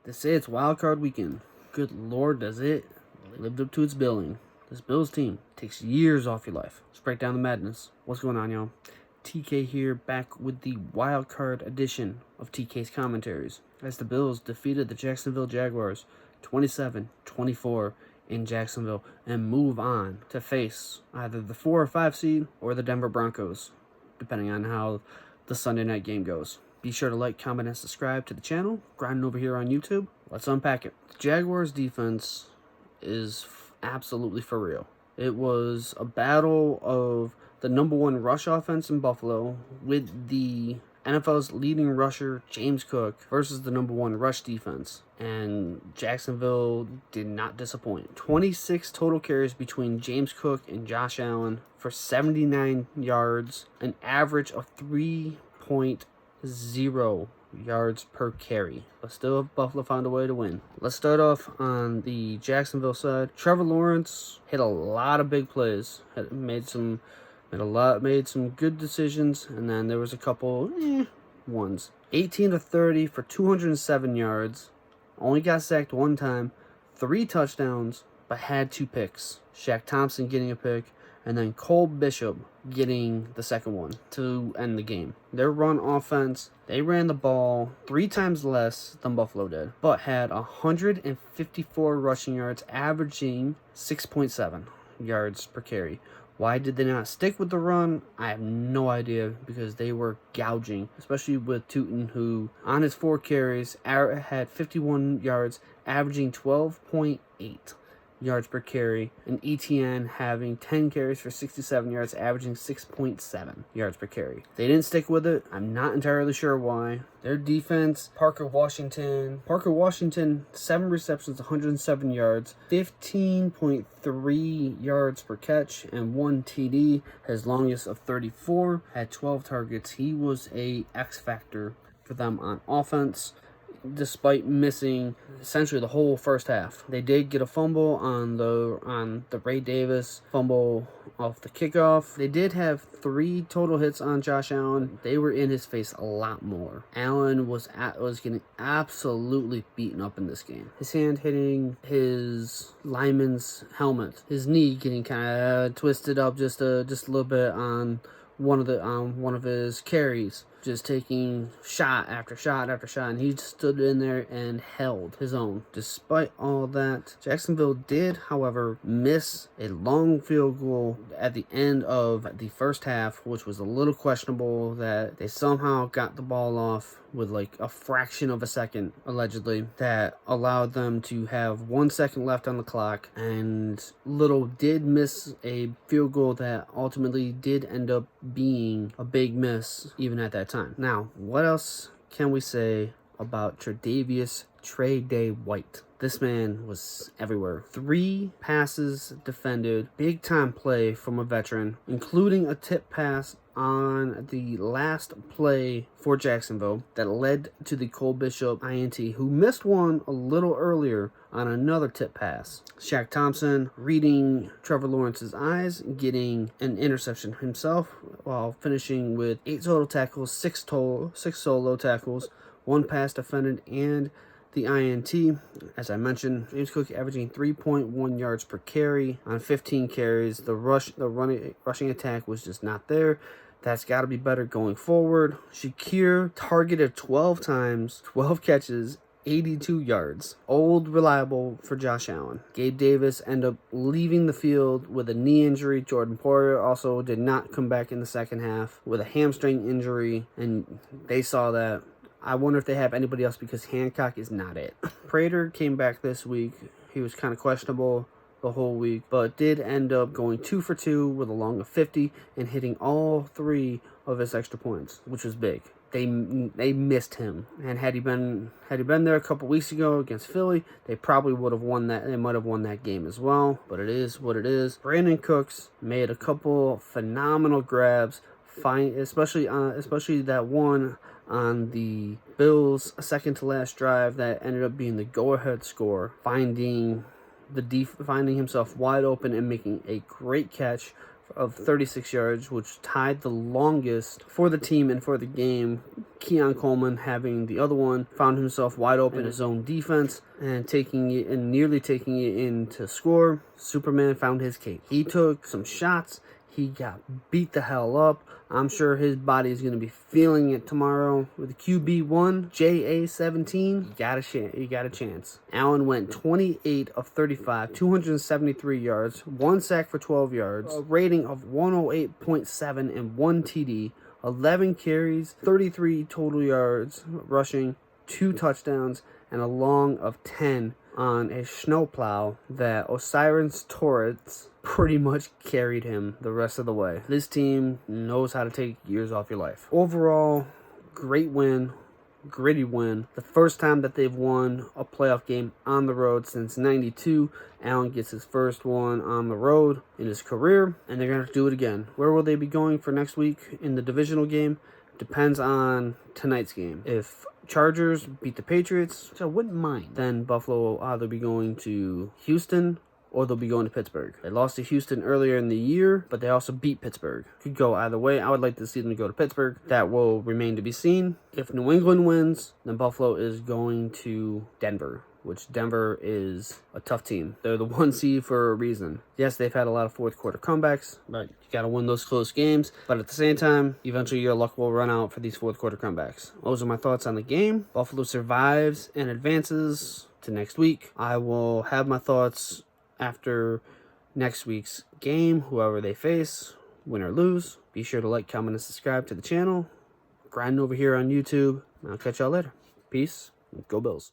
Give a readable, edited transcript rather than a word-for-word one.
They say it's Wildcard Weekend. Good Lord, does it lived up to its billing. This Bills team takes years off your life. Let's break down the madness. What's going on, y'all? TK here, back with the Wildcard edition of TK's commentaries, as the Bills defeated the Jacksonville Jaguars 27-24 in Jacksonville and move on to face either the 4 or 5 seed or the Denver Broncos, depending on how the Sunday night game goes. Be sure to like, comment, and subscribe to the channel. Grinding over here on YouTube. Let's unpack it. The Jaguars defense is absolutely for real. It was a battle of the number one rush offense in Buffalo with the NFL's leading rusher, James Cook, versus the number one rush defense. And Jacksonville did not disappoint. 26 total carries between James Cook and Josh Allen for 79 yards, an average of 3.0 yards per carry. But still, Buffalo found a way to win. Let's start off on the Jacksonville side. Trevor Lawrence hit a lot of big plays. Made some good decisions, and then there was a couple ones. 18-30 for 207 yards. Only got sacked one time. 3 touchdowns, but had 2 picks. Shaq Thompson getting a pick, and then Cole Bishop getting the second one to end the game. Their run offense, they ran the ball 3 times less than Buffalo did, but had 154 rushing yards, averaging 6.7 yards per carry. Why did they not stick with the run? I have no idea, because they were gouging, especially with Tootin, who on his 4 carries had 51 yards, averaging 12.8 yards per carry, and ETN having 10 carries for 67 yards, averaging 6.7 yards per carry. They didn't stick with it. I'm not entirely sure why. Their defense, Parker Washington, 7 receptions, 107 yards, 15.3 yards per catch, and 1 TD. His longest of 34, had 12 targets. He was a X factor for them on offense, despite missing essentially the whole first half. They did get a fumble on the Ray Davis fumble off the kickoff. They did have 3 total hits on Josh Allen. They were in his face a lot more. Allen was getting absolutely beaten up in this game. His hand hitting his lineman's helmet. His knee getting kind of twisted up just a little bit on one of his carries, just taking shot after shot after shot, and he stood in there and held his own. Despite all that, Jacksonville did, however, miss a long field goal at the end of the first half, which was a little questionable, that they somehow got the ball off with like a fraction of a second, allegedly, that allowed them to have 1 second left on the clock, and Little did miss a field goal that ultimately did end up being a big miss even at that time. Now, what else can we say about Tre'Davious Trey Day White? This man was everywhere. 3 passes defended, big time play from a veteran, including a tip pass on the last play for Jacksonville that led to the Cole Bishop INT, who missed one a little earlier on another tip pass. Shaq Thompson reading Trevor Lawrence's eyes, getting an interception himself, while finishing with 8 total tackles, 6 solo tackles, 1 pass defended, and the INT. As I mentioned, James Cook averaging 3.1 yards per carry on 15 carries. The rushing attack was just not there. That's got to be better going forward. Shakir targeted 12 times, 12 catches, 82 yards. Old reliable for Josh Allen. Gabe Davis ended up leaving the field with a knee injury. Jordan Poyer also did not come back in the second half with a hamstring injury, and they saw that. I wonder if they have anybody else, because Hancock is not it. Prater came back this week. He was kind of questionable the whole week, but did end up going 2 for 2 with a long of 50 and hitting all 3 of his extra points, which was big. They missed him, and had he been there a couple weeks ago against Philly, they probably would have won that. They might have won that game as well. But it is what it is. Brandon Cooks made a couple phenomenal grabs, especially that one on the Bills' second to last drive that ended up being the go-ahead score, finding himself wide open and making a great catch of 36 yards, which tied the longest for the team and for the game. Keon Coleman having the other one, found himself wide open in his own defense and nearly taking it in to score. Superman found his cape. He took some shots. He got beat the hell up. I'm sure his body is going to be feeling it tomorrow. With the QB1, JA17, you got a chance. Allen went 28 of 35, 273 yards, 1 sack for 12 yards, a rating of 108.7 and 1 TD, 11 carries, 33 total yards rushing, 2 touchdowns, and a long of 10 on a snowplow that Osiris Torres pretty much carried him the rest of the way. This team knows how to take years off your life. Overall, great win, gritty win. The first time that they've won a playoff game on the road since '92. Allen gets his first one on the road in his career, and they're going to do it again. Where will they be going for next week in the divisional game? Depends on tonight's game. If Chargers beat the Patriots, which I wouldn't mind, then Buffalo will either be going to Houston or they'll be going to Pittsburgh. They lost to Houston earlier in the year, but they also beat Pittsburgh. Could go either way. I would like to see them go to Pittsburgh. That will remain to be seen. If New England wins, then Buffalo is going to Denver, which Denver is a tough team. They're the 1 seed for a reason. Yes, they've had a lot of fourth quarter comebacks, but you got to win those close games. But at the same time, eventually your luck will run out for these fourth quarter comebacks. Those are my thoughts on the game. Buffalo survives and advances to next week. I will have my thoughts after next week's game, whoever they face, win or lose. Be sure to like, comment, and subscribe to the channel. Grinding over here on YouTube. I'll catch y'all later. Peace. Go Bills.